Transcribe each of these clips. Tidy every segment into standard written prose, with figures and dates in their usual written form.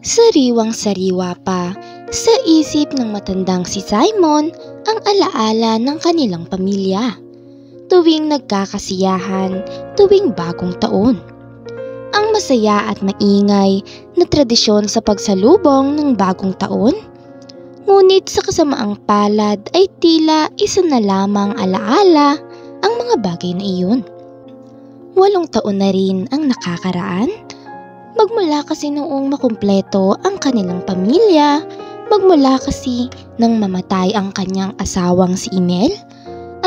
Sariwang-sariwa pa sa isip ng matandang si Simon ang alaala ng kanilang pamilya. Tuwing nagkakasiyahan, tuwing bagong taon. Ang masaya at maingay na tradisyon sa pagsalubong ng bagong taon. Ngunit sa kasamaang palad ay tila isa na lamang alaala ang mga bagay na iyon. 8 taon na rin ang nakakaraan. Magmula kasi noong makumpleto ang kanilang pamilya, magmula kasi nang mamatay ang kanyang asawang si Emil,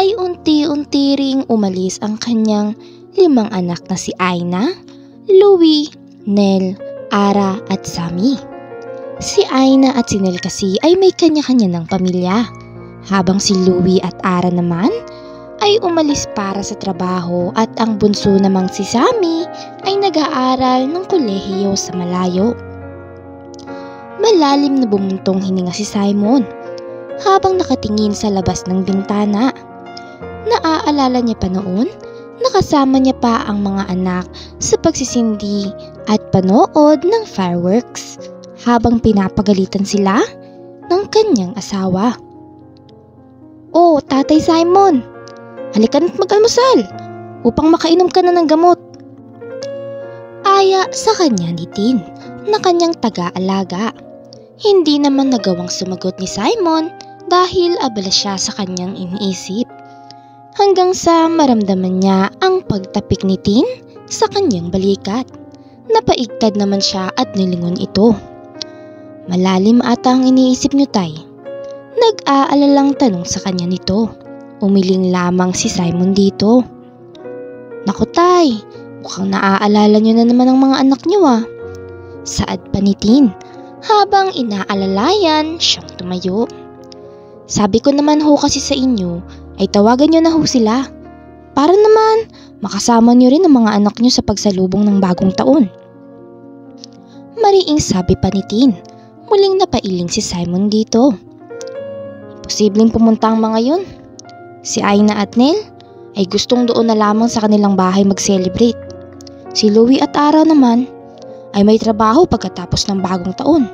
ay unti-unti ring umalis ang kanyang 5 anak na si Aina, Louie, Nell, Ara at Sammy. Si Aina at si Nell kasi ay may kanya-kanya ng pamilya, habang si Louie at Ara naman ay umalis para sa trabaho at ang bunso namang si Sammy ay nag-aaral ng kolehiyo sa malayo. Malalim na bumuntong hininga si Simon habang nakatingin sa labas ng bintana. Naaalala niya pa noon, nakasama niya pa ang mga anak sa pagsisindi at panood ng fireworks habang pinapagalitan sila ng kanyang asawa. "Oh, Tatay Simon! Halika na't mag-almusal upang makainom ka na ng gamot." Aya sa kanya ni Tin na kanyang taga-alaga. Hindi naman nagawang sumagot ni Simon dahil abala siya sa kanyang iniisip. Hanggang sa maramdaman niya ang pagtapik ni Tin sa kanyang balikat. Napaigtad naman siya at nilingon ito. "Malalim ata ang iniisip niyo, Tay?" Nag-aalalang tanong sa kanya nito. Umiling lamang si Simon dito. "Naku Tay, mukhang naaalala niyo na naman ang mga anak niyo ah." Saad pa ni Tin habang inaalalayan siyang tumayo. "Sabi ko naman ho kasi sa inyo ay tawagan niyo na ho sila para naman makasama niyo rin ang mga anak niyo sa pagsalubong ng bagong taon." Mariing sabi pa ni Tin. Muling napailing si Simon dito. Posibleng pumunta ang mga yun. Si Aina at Nell ay gustong doon na lamang sa kanilang bahay mag-celebrate. Si Louie at Ara naman ay may trabaho pagkatapos ng bagong taon.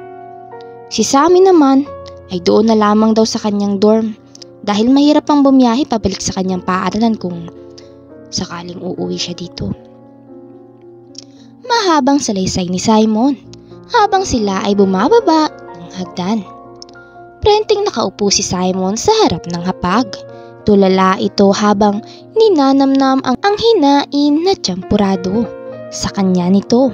Si Sammy naman ay doon na lamang daw sa kanyang dorm dahil mahirap pang bumiyahe pabalik sa kanyang paaralan kung sakaling uuwi siya dito. Mahabang salaysay ni Simon habang sila ay bumababa ng hagdan. Prenteng nakaupo si Simon sa harap ng hapag. Tulala ito habang ninanamnam ang hinain na tsampurado sa kanya nito.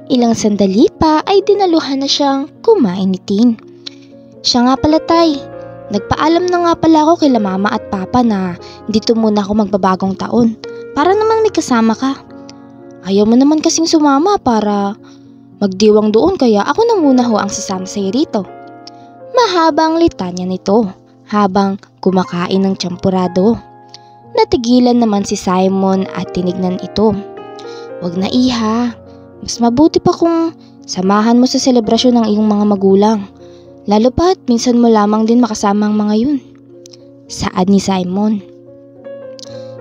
Ilang sandali pa ay dinaluhan na siyang kumain ni Tin. "Siya nga pala Tay, nagpaalam na nga pala ako kila Mama at Papa na dito muna ako magbabagong taon para naman may kasama ka. Ayaw mo naman kasing sumama para magdiwang doon kaya ako na muna ho ang sasama sa'yo rito." Mahabang litanya nito habang kumakain ng tsampurado. Natigilan naman si Simon at tinignan ito. "Wag na Iha, mas mabuti pa kung samahan mo sa selebrasyon ng iyong mga magulang. Lalo pa't minsan mo lamang din makasama ang mga yun." Saad ni Simon.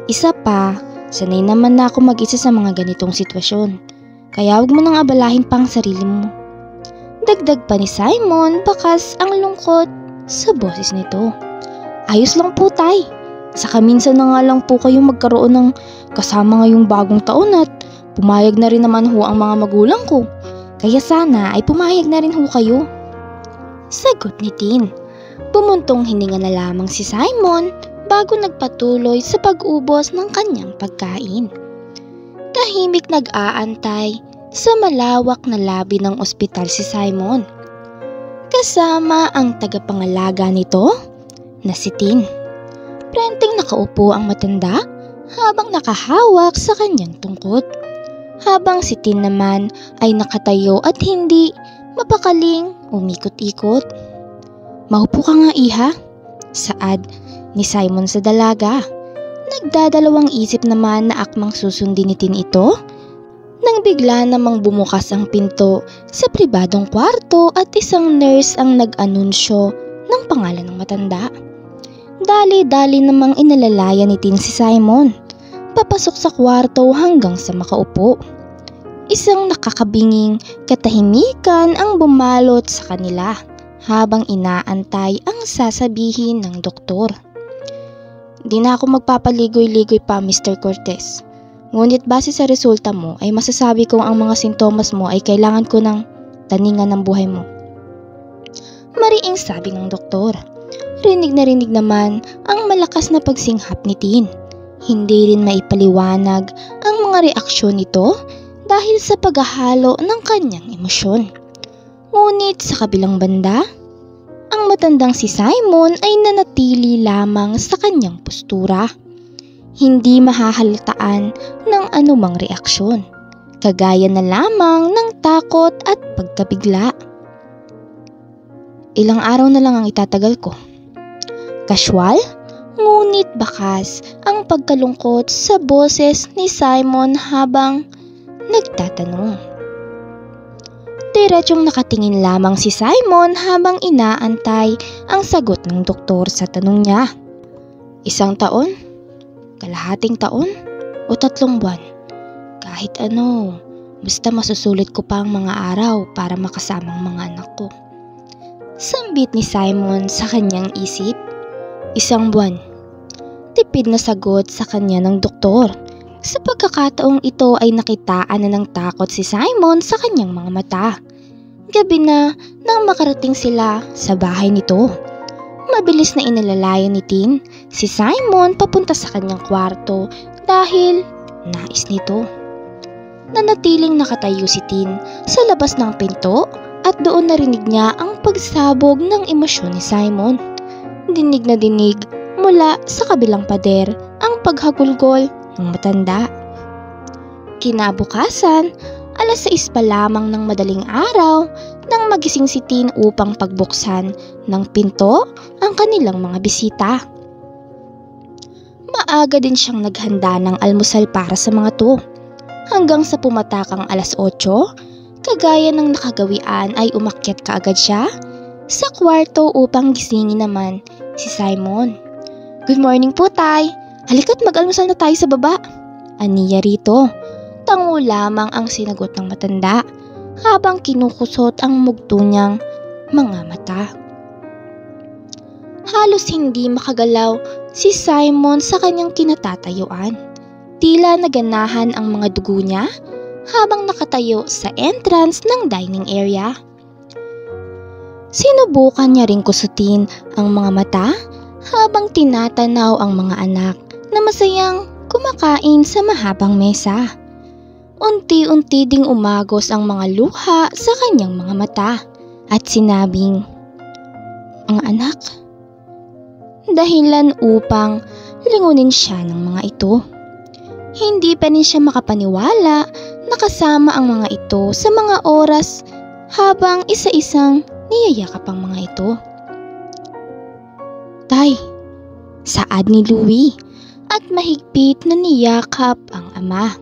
"Isa pa, sanay naman na ako mag-isa sa mga ganitong sitwasyon. Kaya wag mo nang abalahin pa ang sarili mo." Dagdag pa ni Simon bakas ang lungkot sa boses nito. "Ayos lang po Tay. Saka minsan na nga lang po kayong magkaroon ng kasama ngayong bagong taon at pumayag na rin naman ho ang mga magulang ko. Kaya sana ay pumayag na rin ho kayo." Sagot ni Tin. Bumuntong hininga na lamang si Simon bago nagpatuloy sa pag-ubos ng kanyang pagkain. Tahimik nag-aantay sa malawak na labi ng ospital si Simon. Kasama ang tagapangalaga nito na si Tin. Prenteng nakaupo ang matanda habang nakahawak sa kanyang tungkod. Habang si Tin naman ay nakatayo at hindi mapakaling umikot-ikot. "Maupo ka nga Iha," saad ni Simon sa dalaga. Nagdadalawang isip naman na akmang susundin ni Tin ito nang bigla namang bumukas ang pinto sa pribadong kwarto at isang nurse ang nag-anunsyo ng pangalan ng matanda. Dali-dali namang inalalaya ni Tin si Simon papasok sa kwarto hanggang sa makaupo. Isang nakakabinging katahimikan ang bumalot sa kanila habang inaantay ang sasabihin ng doktor. Di na ako magpapaligoy-ligoy pa, Mr. Cortez. Ngunit base sa resulta mo ay masasabi kong ang mga sintomas mo ay kailangan ko ng taningan ng buhay mo. Mariing sabi ng doktor. Rinig na rinig naman ang malakas na pagsinghap ni Tin. Hindi rin maipaliwanag ang mga reaksyon nito dahil sa paghahalo ng kanyang emosyon. Ngunit sa kabilang banda, ang matandang si Simon ay nanatili lamang sa kanyang postura. Hindi mahahalataan ng anumang reaksyon, kagaya na lamang ng takot at pagkabigla. Ilang araw na lang ang itatagal ko. Kasyual, ngunit bakas ang pagkalungkot sa boses ni Simon habang nagtatanong. Diretsong nakatingin lamang si Simon habang inaantay ang sagot ng doktor sa tanong niya. 1 taon? Kalahating taon? O 3 buwan? Kahit ano, basta masusulit ko pa ang mga araw para makasama ang mga anak ko. Sambit ni Simon sa kanyang isip. 1 buwan. Tipid na sagot sa kanya ng doktor. Sa pagkakataong ito ay nakitaan na ng takot si Simon sa kanyang mga mata. Gabi na nang makarating sila sa bahay nito. Mabilis na inalalayan ni Tin si Simon papunta sa kanyang kwarto dahil nais nito. Nanatiling nakatayo si Tin sa labas ng pinto at doon narinig niya ang pagsabog ng emosyon ni Simon. Dinig na dinig mula sa kabilang pader ang paghagulgol ng matanda. Kinabukasan, 6:00 pa lamang ng madaling araw nang magising si Tin upang pagbuksan ng pinto ang kanilang mga bisita. Maaga din siyang naghanda ng almusal para sa mga to. Hanggang sa pumatakang 8:00, kagaya ng nakagawian ay umakyat kaagad siya sa kwarto upang gisingin naman si Simon. Good morning po, Tay. Halika't mag-almusal na tayo sa baba. Aniya rito. Tango lamang ang sinagot ng matanda habang kinukusot ang mugto niyang mga mata. Halos hindi makagalaw si Simon sa kanyang kinatatayuan. Tila naganahan ang mga dugo niya habang nakatayo sa entrance ng dining area. Sinubukan niya ring kusutin ang mga mata habang tinatanaw ang mga anak na masayang kumakain sa mahabang mesa. Unti-unti ding umagos ang mga luha sa kanyang mga mata at sinabing, "Mga anak," dahilan upang lingunin siya ng mga ito. Hindi pa rin siya makapaniwala na kasama ang mga ito sa mga oras habang isa-isang niyayakap ang mga ito. "Tay," saad ni Louie at mahigpit na niyakap ang ama.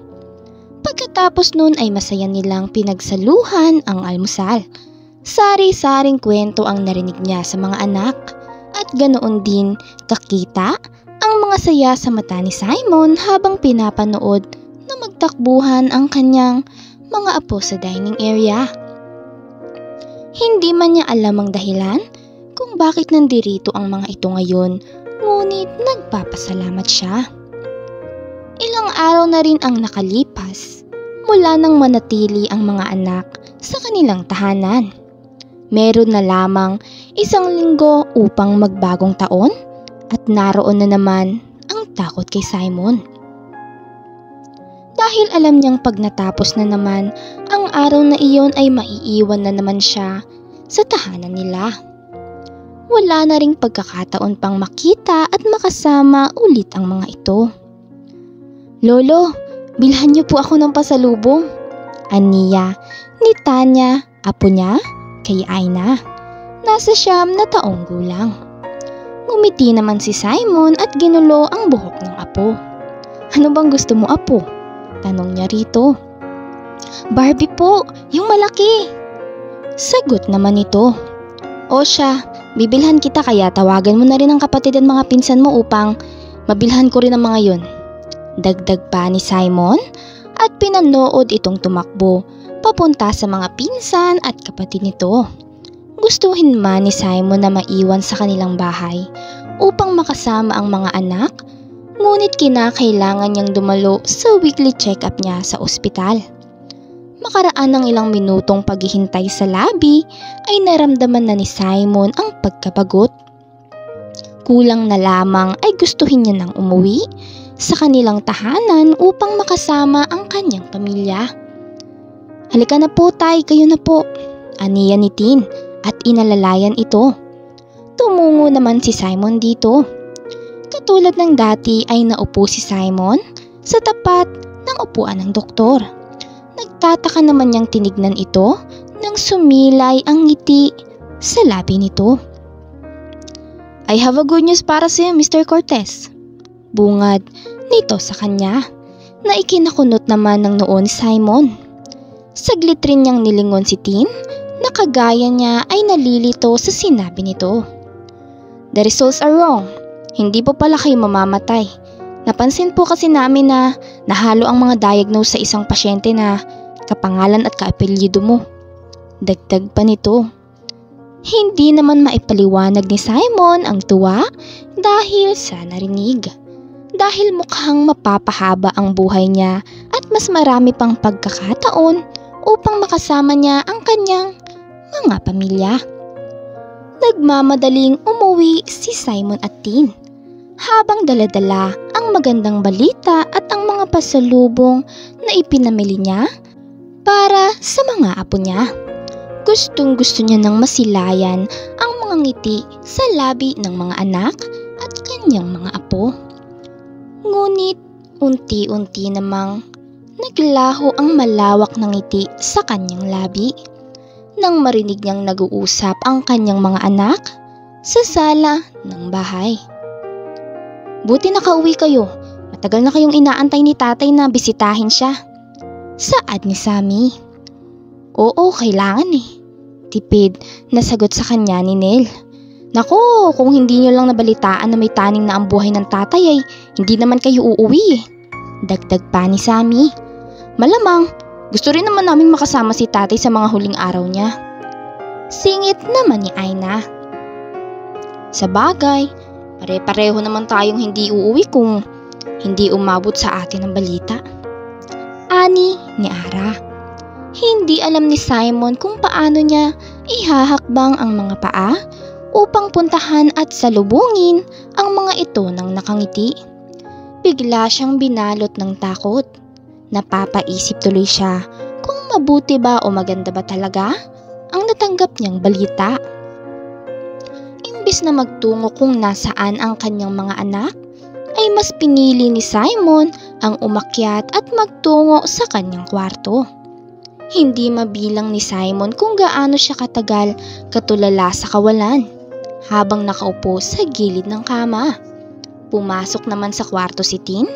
Pagkatapos nun ay masaya nilang pinagsaluhan ang almusal. Sari-saring kwento ang narinig niya sa mga anak at ganoon din kakita ang mga saya sa mata ni Simon habang pinapanood na magtakbuhan ang kanyang mga apo sa dining area. Hindi man niya alam ang dahilan kung bakit nandirito ang mga ito ngayon, ngunit nagpapasalamat siya. Ilang araw na rin ang nakalipas mula nang manatili ang mga anak sa kanilang tahanan. Meron na lamang 1 linggo upang magbagong taon at naroon na naman ang takot kay Simon. Dahil alam niyang pag natapos na naman ang araw na iyon ay maiiwan na naman siya sa tahanan nila. Wala na ring pagkakataon pang makita at makasama ulit ang mga ito. "Lolo, bilhan niyo po ako ng pasalubong," aniya ni Tanya, apo niya, kay Aina. Nasa 9 na taong gulang. Ngumiti naman si Simon at ginulo ang buhok ng apo. "Ano bang gusto mo, apo?" tanong niya rito. "Barbie po, yung malaki," sagot naman ito. "O siya, bibilhan kita kaya tawagan mo na rin ang kapatid at mga pinsan mo upang mabilhan ko rin ang mga yun," dagdag pa ni Simon at at pinanood itong tumakbo papunta sa mga pinsan at kapatid nito. Gustuhin man ni Simon na maiwan sa kanilang bahay upang makasama ang mga anak, ngunit kinakailangan niyang dumalo sa weekly check-up niya sa ospital. Makaraan ng ilang minutong paghihintay sa labi ay naramdaman na ni Simon ang pagkabagot. Kulang na lamang ay gustuhin niya nang umuwi sa kanilang tahanan upang makasama ang kanyang pamilya. "Halika na po tay, kayo na po," aniya ni Tin at inalalayan ito. Tumungo naman si Simon dito. Katulad ng dati ay naupo si Simon sa tapat ng upuan ng doktor. Nagtataka naman niyang tinignan ito nang sumilay ang ngiti sa labi nito. "I have a good news para sa iyo, Mr. Cortez," bungad nito sa kanya na ikinakunot naman ng noo ni Simon. Saglit rin niyang nilingon si Tin na kagaya niya ay nalilito sa sinabi nito. "The results are wrong. Hindi po pala kayo mamamatay. Napansin po kasi namin na nahalo ang mga diagnose sa isang pasyente na kapangalan at kaapelyido mo." Dagdag pa nito. Hindi naman maipaliwanag ni Simon ang tuwa dahil sa narinig. Dahil mukhang mapapahaba ang buhay niya at mas marami pang pagkakataon upang makasama niya ang kanyang mga pamilya. Nagmamadaling umuwi si Simon at Tin habang daladala ang magandang balita at ang mga pasalubong na ipinamili niya para sa mga apo niya. Gustong-gusto niya nang masilayan ang mga ngiti sa labi ng mga anak at kanyang mga apo. Ngunit unti-unti namang naglaho ang malawak na ngiti sa kanyang labi nang marinig niyang nag-uusap ang kanyang mga anak sa sala ng bahay. "Buti nakauwi kayo. Matagal na kayong inaantay ni tatay na bisitahin siya," saad ni Sammy. "Oo, kailangan eh," tipid na sagot sa kanya ni Nel. "Nako, kung hindi nyo lang nabalitaan na may taning na ang buhay ng tatay ay hindi naman kayo uuwi eh," dagdag pa ni Sammy. "Malamang, gusto rin naman naming makasama si tatay sa mga huling araw niya," singit naman ni Aina. "Sa bagay, pare-pareho naman tayong hindi uuwi kung hindi umabot sa atin ang balita," ani ni Ara. Hindi alam ni Simon kung paano niya ihahakbang ang mga paa upang puntahan at salubungin ang mga ito ng nakangiti. Bigla siyang binalot ng takot. Napapaisip tuloy siya kung mabuti ba o maganda ba talaga ang natanggap niyang balita. Imbis na magtungo kung nasaan ang kanyang mga anak, ay mas pinili ni Simon ang umakyat at magtungo sa kanyang kwarto. Hindi mabilang ni Simon kung gaano siya katagal katulala sa kawalan habang nakaupo sa gilid ng kama. Pumasok naman sa kwarto si Tin,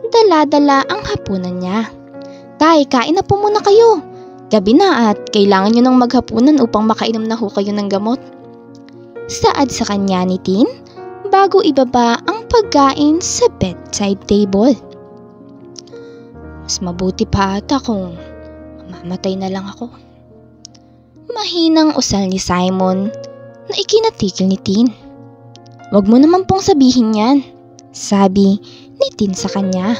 dala-dala ang hapunan niya. "Tay, kain na po muna kayo. Gabi na at kailangan nyo ng maghapunan upang makainom na ho kayo ng gamot," saad sa kanya ni Tin bago ibaba ang pagkain sa bedside table. "Mas mabuti pa ata kung mamatay na lang ako," mahinang usal ni Simon na ikinatigil ni Tin. "Wag mo naman pong sabihin yan," sabi ni Tin sa kanya.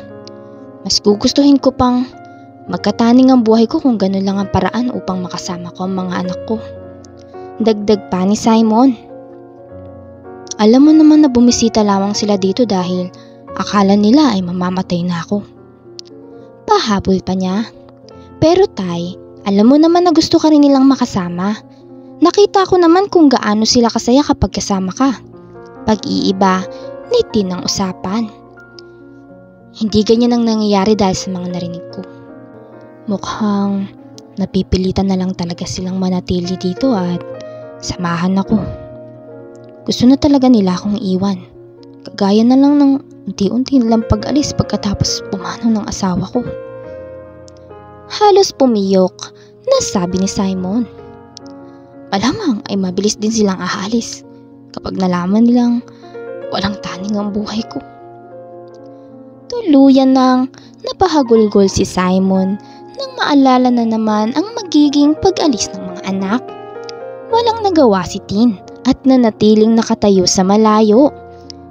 "Mas gugustuhin ko pang magkataning ang buhay ko kung ganun lang ang paraan upang makasama ko ang mga anak ko," dagdag pa ni Simon. "Alam mo naman na bumisita lamang sila dito dahil akala nila ay mamamatay na ako," pahabol pa niya. "Pero tay, alam mo naman na gusto ka rin nilang makasama. Nakita ko naman kung gaano sila kasaya kapag kasama ka." Pag-iiba ni Tin ang usapan. "Hindi ganyan ang nangyayari dahil sa mga narinig ko. Mukhang napipilitan na lang talaga silang manatili dito at samahan ako. Gusto na talaga nila akong iwan. Kagaya na lang ng unti-unti nilang pag-alis pagkatapos pumanaw ng asawa ko." Halos pumiyok na sabi ni Simon. "Malamang ay mabilis din silang aalis kapag nalaman nilang walang taning ang buhay ko." Tuluyan ng napahagulgol si Simon nang maalala na naman ang magiging pag-alis ng mga anak. Walang nagawa si Tin at nanatiling nakatayo sa malayo.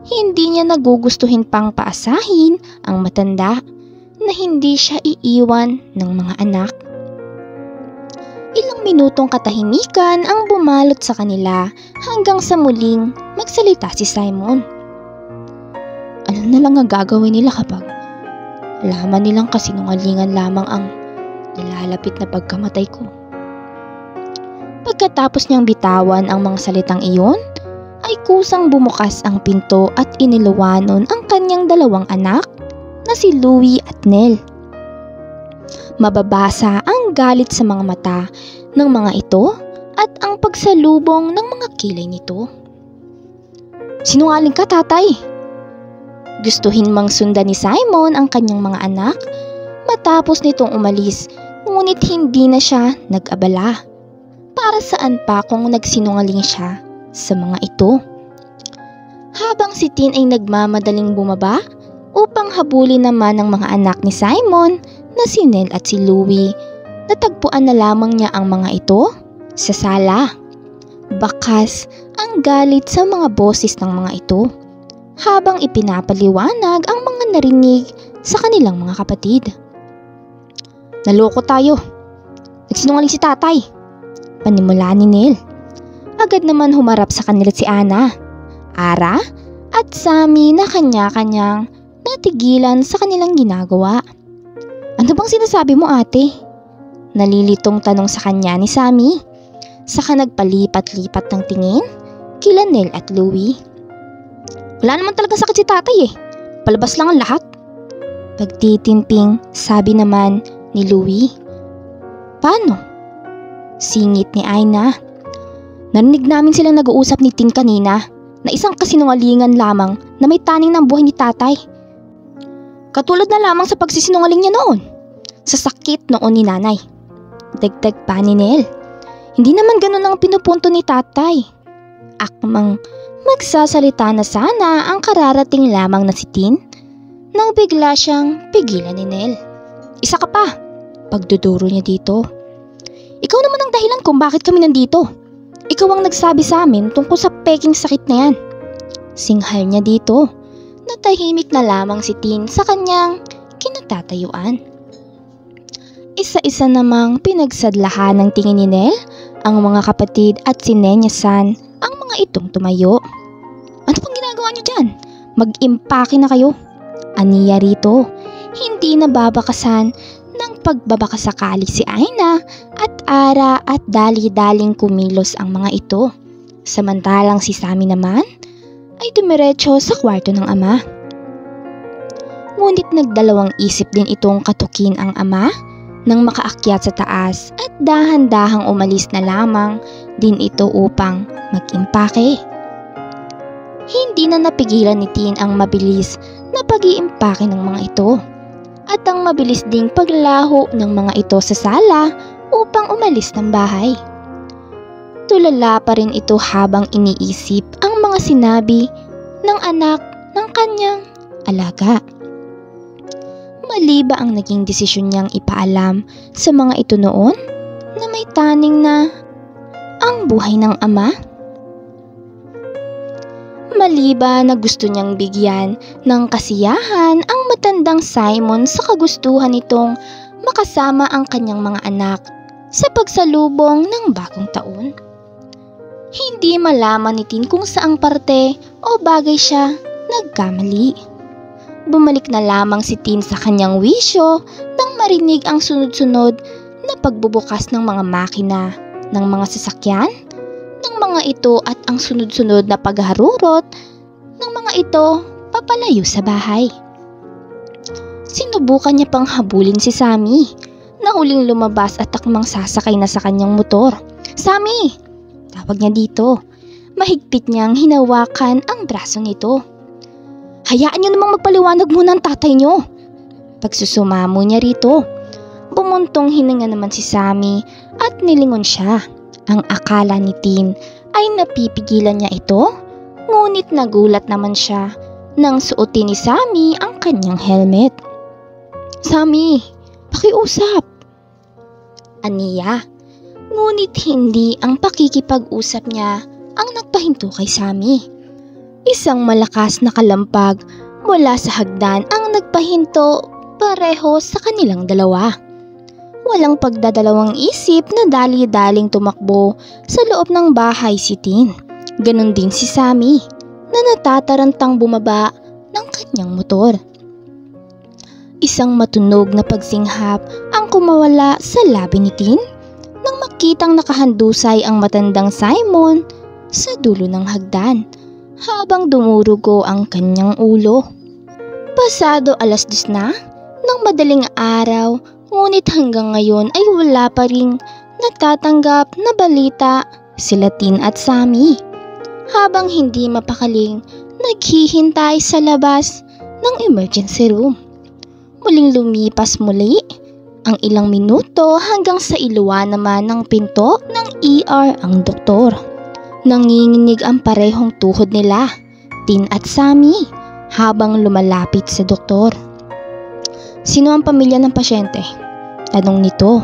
Hindi niya nagugustuhin pang paasahin ang matanda na hindi siya iiwan ng mga anak. Ilang minutong katahimikan ang bumalot sa kanila hanggang sa muling magsalita si Simon. Ano na lang ang gagawin nila kapag laman nilang kasinungalingan lamang ang nilalapit na pagkamatay ko? Pagkatapos niyang bitawan ang mga salitang iyon, ay kusang bumukas ang pinto at iniluwanon ang kanyang dalawang anak na si Louie at Nell. Mababasa ang galit sa mga mata ng mga ito at ang pagsalubong ng mga kilay nito. Sinungaling ka, tatay! Gustuhin mang sundan ni Simon ang kanyang mga anak matapos nitong umalis, ngunit hindi na siya nag-abala. Para saan pa kung nagsinungaling siya sa mga ito? Habang si Tin ay nagmamadaling bumaba upang habulin naman ng mga anak ni Simon na si Nell at si Louie, natagpuan na lamang niya ang mga ito sa sala. Bakas ang galit sa mga boses ng mga ito habang ipinapaliwanag ang mga narinig sa kanilang mga kapatid. Naloko tayo. Nagsinungaling si tatay, panimula ni Nell. Agad naman humarap sa kanila si Anna, Ara at Sammy na kanya-kanyang natigilan sa kanilang ginagawa. Ano bang sinasabi mo, ate? Nalilitong tanong sa kanya ni Sammy. Saka nagpalipat-lipat ng tingin kila Nell at Louie. Wala naman talagang sakit si tatay eh. Palabas lang ang lahat. Pagtitimping, sabi naman ni Louie. Paano? Singit ni Aina. Narinig namin silang nag-uusap ni Tin kanina na isang kasinungalingan lamang na may taning ng buhay ni tatay. Katulad na lamang sa pagsisinungaling niya noon, sa sakit noon ni nanay. Dagdag pa ni Nell. Hindi naman ganun ang pinupunto ni tatay. Akmang magsasalita na sana ang kararating lamang na si Tin nang bigla siyang pigilan ni Nell. Isa ka pa, pagduduro niya dito. Ikaw naman ang dahilan kung bakit kami nandito. Ikaw ang nagsabi sa amin tungkol sa peking sakit na yan. Singhal niya dito. Natahimik na lamang si Tin sa kanyang kinatatayuan. Isa-isa namang pinagsadlahan ng tingin ni Nell ang mga kapatid at si Nenya-san ang mga itong tumayo. Ano pang ginagawa niyo dyan? Mag-impake na kayo. Aniya rito. Hindi nababakasan ng pagbabakasakali si Aina at Ara at dali-daling kumilos ang mga ito. Samantalang si Sammy naman ay dumiretso sa kwarto ng ama. Ngunit nagdalawang isip din itong katukin ang ama nang makaakyat sa taas at dahan-dahang umalis na lamang din ito upang mag-impake. Hindi na napigilan ni Tin ang mabilis na pag-iimpake ng mga ito at ang mabilis ding paglaho ng mga ito sa sala upang umalis ng bahay. Tulala pa rin ito habang iniisip ang mga sinabi ng anak ng kanyang alaga. Mali ba ang naging desisyon niyang ipaalam sa mga ito noon na may taning na ang buhay ng ama? Mali ba na gusto niyang bigyan ng kasiyahan ang matandang Simon sa kagustuhan nitong makasama ang kanyang mga anak sa pagsalubong ng bagong taon? Hindi malaman ni Tin kung saang parte o bagay siya nagkamali. Bumalik na lamang si Tin sa kanyang wisyo nang marinig ang sunod-sunod na pagbubukas ng mga makina ng mga sasakyan ng mga ito at ang sunod-sunod na pagharurot ng mga ito papalayo sa bahay. Sinubukan niya pang habulin si Sammy na huling lumabas at takmang sasakay na sa kanyang motor. Sammy! Tawag niya dito. Mahigpit niyang hinawakan ang braso nito. Hayaan niyo namang magpaliwanag muna ang tatay niyo. Pagsusumamo niya rito. Bumuntong hininga naman si Sammy at nilingon siya. Ang akala ni Tin ay napipigilan niya ito, ngunit nagulat naman siya nang suotin ni Sammy ang kanyang helmet. "Sammy, pakiusap," aniya. Ngunit hindi ang pakikipag-usap niya ang nagpahinto kay Sammy. Isang malakas na kalampag mula sa hagdan ang nagpahinto pareho sa kanilang dalawa. Walang pagdadalawang isip na dali-daling tumakbo sa loob ng bahay si Tin. Ganon din si Sammy na natatarantang bumaba ng kanyang motor. Isang matunog na pagsinghap ang kumawala sa labi ni Tin nang makitang nakahandusay ang matandang Simon sa dulo ng hagdan habang dumurugo ang kanyang ulo. Pasado 2:00 na ng madaling araw, ngunit hanggang ngayon ay wala pa ring natatanggap na balita sila Tin at Sammy. Habang hindi mapakaling naghihintay sa labas ng emergency room. Muling lumipas muli ang ilang minuto hanggang sa iluwa naman ng pinto ng ER ang doktor. Nanginginig ang parehong tuhod nila, Tin at Sammy, habang lumalapit sa doktor. "Sino ang pamilya ng pasyente?" tanong nito.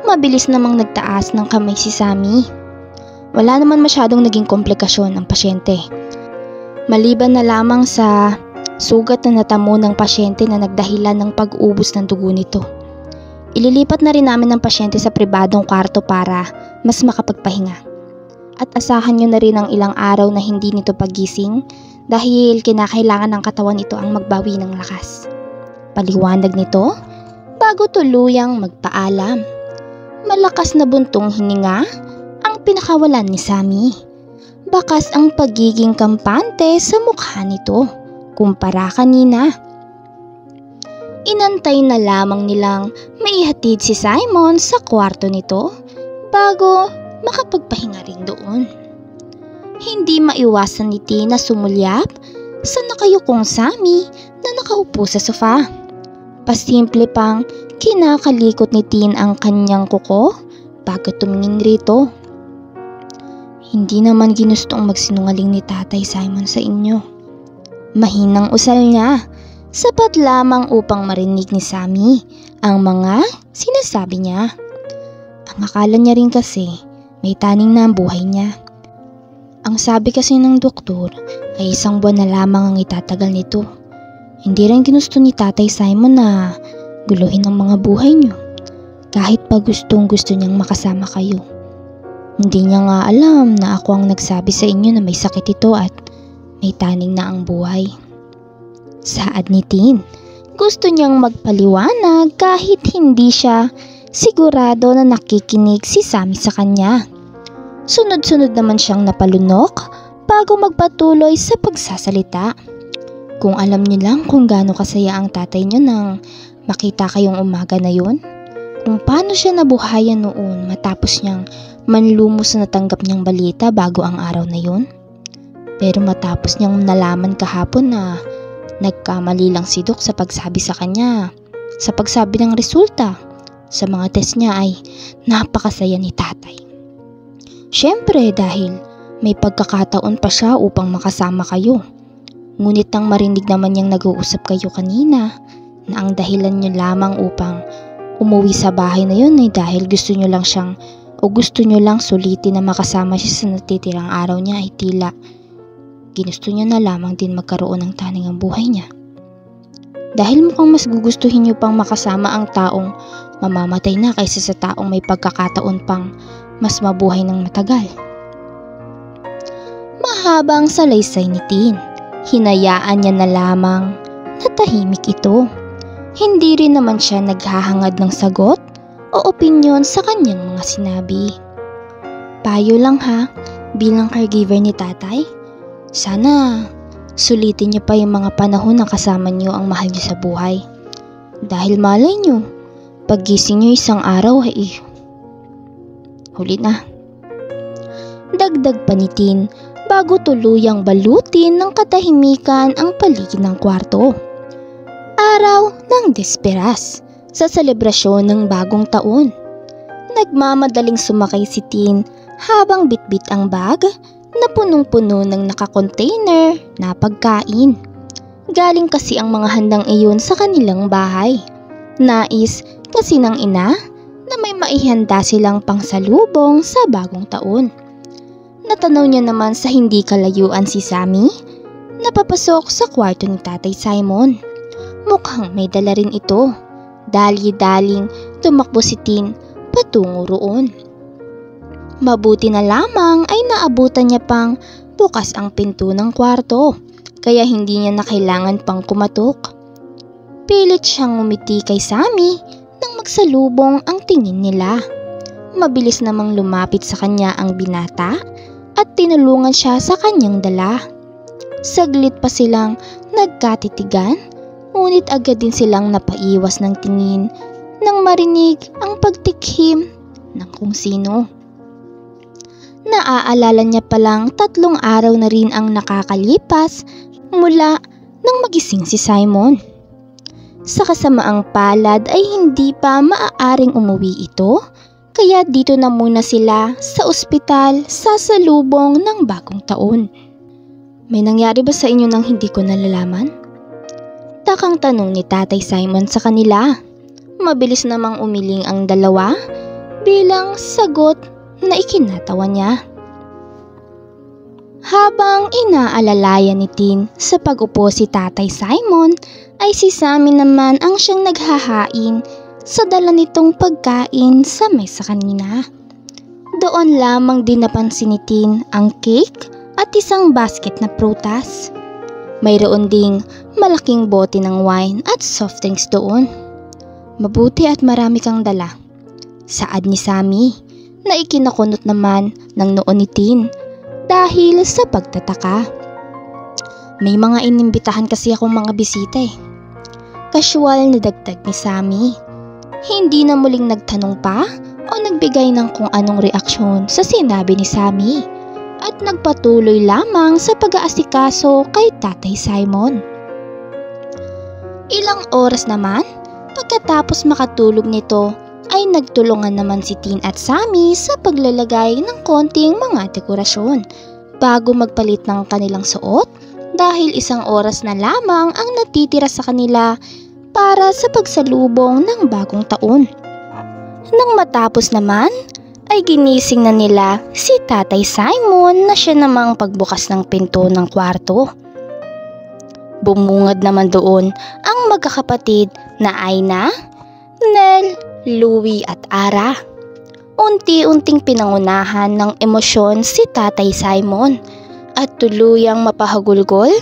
Mabilis namang nagtaas ng kamay si Sammy. "Wala naman masyadong naging komplikasyon ang pasyente. Maliban na lamang sa sugat na natamo ng pasyente na nagdahilan ng pag-ubos ng dugo nito. Ililipat na rin namin ang pasyente sa pribadong kwarto para mas makapagpahinga. At asahan nyo na rin ang ilang araw na hindi nito pagising dahil kinakailangan ng katawan nito ang magbawi ng lakas." Paliwanag nito bago tuluyang magpaalam. Malakas na buntong hininga ang pinakawalan ni Sammy. Bakas ang pagiging kampante sa mukha nito kumpara kanina. Inantay na lamang nilang maihatid si Simon sa kwarto nito bago makapagpahinga rin doon. Hindi maiwasan ni Tin na sumulyap sa nakayukong Sammy na nakaupo sa sofa. Pasimple pang kinakalikot ni Tin ang kanyang kuko bago tumingin rito. "Hindi naman ginustong magsinungaling ni Tatay Simon sa inyo." Mahinang usal niya. Sapat lamang upang marinig ni Sammy ang mga sinasabi niya. Ang akala niya rin kasi may taning na ang buhay niya. Ang sabi kasi ng doktor ay 1 buwan na lamang ang itatagal nito. Hindi rin ginusto ni Tatay Simon na guluhin ang mga buhay niyo. Kahit pa gustong gusto niyang makasama kayo. Hindi niya nga alam na ako ang nagsabi sa inyo na may sakit ito at may taning na ang buhay. Saad ni Tin. Gusto niyang magpaliwanag kahit hindi siya sigurado na nakikinig si Sammy sa kanya. Sunod-sunod naman siyang napalunok bago magpatuloy sa pagsasalita. "Kung alam niyo lang kung gaano kasaya ang tatay niyo nang makita kayong umaga na yun. Kung paano siya nabuhayan noon matapos niyang manlumos na natanggap niyang balita bago ang araw na yun. Pero matapos niyang nalaman kahapon na nagkamali lang si Doc sa pagsabi sa kanya, sa pagsabi ng resulta sa mga test niya ay napakasaya ni tatay. Siyempre dahil may pagkakataon pa siya upang makasama kayo. Ngunit nang marinig naman niyang nag-uusap kayo kanina na ang dahilan niyo lamang upang umuwi sa bahay na yun ay dahil gusto niyo lang sulitin na makasama siya sa natitirang araw niya ay tila ginusto niya na lamang din magkaroon ng taning ang buhay niya. Dahil mukhang mas gugustuhin niyo pang makasama ang taong mamamatay na kaysa sa taong may pagkakataon pang mas mabuhay ng matagal. Mahabang salaysay ni Tin. Hinayaan niya na lamang na tahimik ito. Hindi rin naman siya naghahangad ng sagot o opinyon sa kanyang mga sinabi. Payo lang ha, bilang caregiver ni tatay. Sana sulitin niyo pa yung mga panahon na kasama niyo ang mahal niyo sa buhay. Dahil malay niyo, paggising niyo isang araw ay huli na. Dagdag pa ni Tin bago tuluyang balutin ng katahimikan ang paligid ng kwarto. Araw ng Desperas sa selebrasyon ng bagong taon. Nagmamadaling sumakay si Tin habang bitbit ang bag na punong-puno ng nakakontainer na pagkain. Galing kasi ang mga handang iyon sa kanilang bahay. Nais kasi ng ina na may maihanda silang pangsalubong sa bagong taon. Natanaw niya naman sa hindi kalayuan si Sammy na papasok sa kwarto ni Tatay Simon. Mukhang may dala rin ito. Dali-daling tumakbo si Tin patungo roon. Mabuti na lamang ay naabutan niya pang bukas ang pinto ng kwarto, kaya hindi niya na kailangan pang kumatok. Pilit siyang ngumiti kay Sammy nang magsalubong ang tingin nila. Mabilis namang lumapit sa kanya ang binata at tinulungan siya sa kanyang dala. Saglit pa silang nagkatitigan, ngunit agad din silang napaiwas ng tingin nang marinig ang pagtikhim ng kung sino. Naaalala niya palang 3 araw na rin ang nakakalipas mula nang magising si Simon. Sa kasamaang palad ay hindi pa maaaring umuwi ito, kaya dito na muna sila sa ospital sa salubong ng bagong taon. May nangyari ba sa inyo nang hindi ko nalalaman? Takang tanong ni Tatay Simon sa kanila. Mabilis namang umiling ang dalawa bilang sagot na ikinatawa niya. Habang inaalalayan ni Tin sa pag-upo si Tatay Simon, ay si Sammy naman ang siyang naghahain sa dala nitong pagkain sa mesa kanina. Doon lamang din napansin ni Tin ang cake at isang basket na prutas. Mayroon ding malaking bote ng wine at soft drinks doon. Mabuti at marami kang dala, saad ni Sammy, na ikinakunot naman ng noo ni Tin dahil sa pagtataka. May mga inimbitahan kasi akong mga bisita eh. Casual na dagdag ni Sammy. Hindi na muling nagtanong pa o nagbigay ng kung anong reaksyon sa sinabi ni Sammy at nagpatuloy lamang sa pag-aasikaso kay Tatay Simon. Ilang oras naman pagkatapos makatulog nito ay nagtulungan naman si Tin at Sammy sa paglalagay ng konting mga dekorasyon bago magpalit ng kanilang suot dahil 1 oras na lamang ang natitira sa kanila para sa pagsalubong ng bagong taon. Nang matapos naman ay ginising na nila si Tatay Simon na siya namang pagbukas ng pinto ng kwarto. Bumungad naman doon ang magkakapatid na Aina, Nel, Louie at Ara. Unti-unting pinangunahan ng emosyon si Tatay Simon at tuluyang mapahagulgol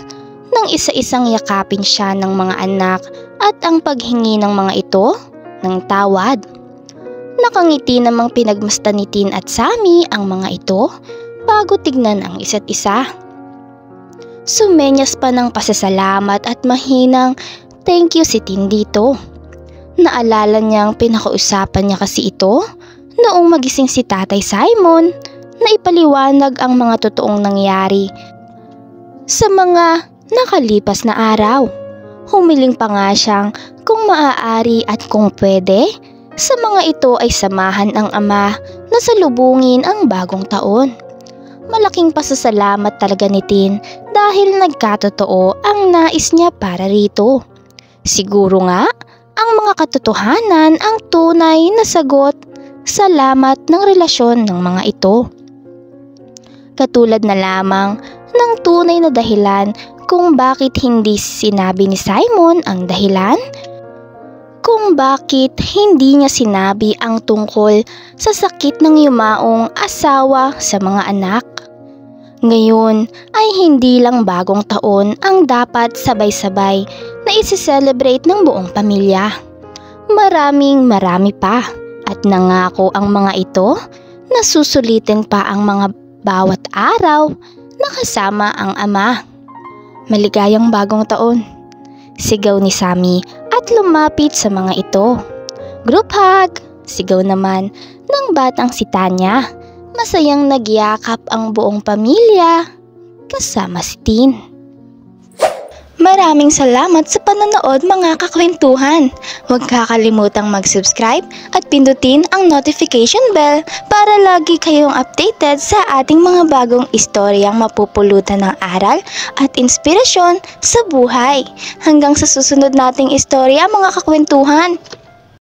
nang isa-isang yakapin siya ng mga anak at ang paghingi ng mga ito ng tawad. Nakangiti namang pinagmasdan ni Tin at Sammy ang mga ito bago tignan ang isa't isa. Sumenyas pa ng pasasalamat at mahinang thank you si Tin dito. Naalala niyang pinakausapan niya kasi ito noong magising si Tatay Simon na ipaliwanag ang mga totoong nangyari sa mga nakalipas na araw. Humiling pa nga siyang kung maaari at kung pwede, sa mga ito ay samahan ang ama na salubungin ang bagong taon. Malaking pasasalamat talaga ni Tin dahil nagkatotoo ang nais niya para rito. Siguro nga, ang mga katotohanan ang tunay na sagot sa lamat ng relasyon ng mga ito. Katulad na lamang ng tunay na dahilan kung bakit hindi sinabi ni Simon ang dahilan, kung bakit hindi niya sinabi ang tungkol sa sakit ng yumaong asawa sa mga anak. Ngayon ay hindi lang bagong taon ang dapat sabay-sabay na isi-celebrate ng buong pamilya. Marami pa at nangako ang mga ito na susulitin pa ang mga bawat araw na kasama ang ama. Maligayang bagong taon, sigaw ni Sammy at lumapit sa mga ito. Group hug, sigaw naman ng batang si Tanya. Masayang nagyakap ang buong pamilya kasama si Tin. Maraming salamat sa panonood mga kakwentuhan. Huwag kakalimutang mag-subscribe at pindutin ang notification bell para lagi kayong updated sa ating mga bagong istoryang mapupulutan ng aral at inspirasyon sa buhay. Hanggang sa susunod nating istorya mga kakwentuhan.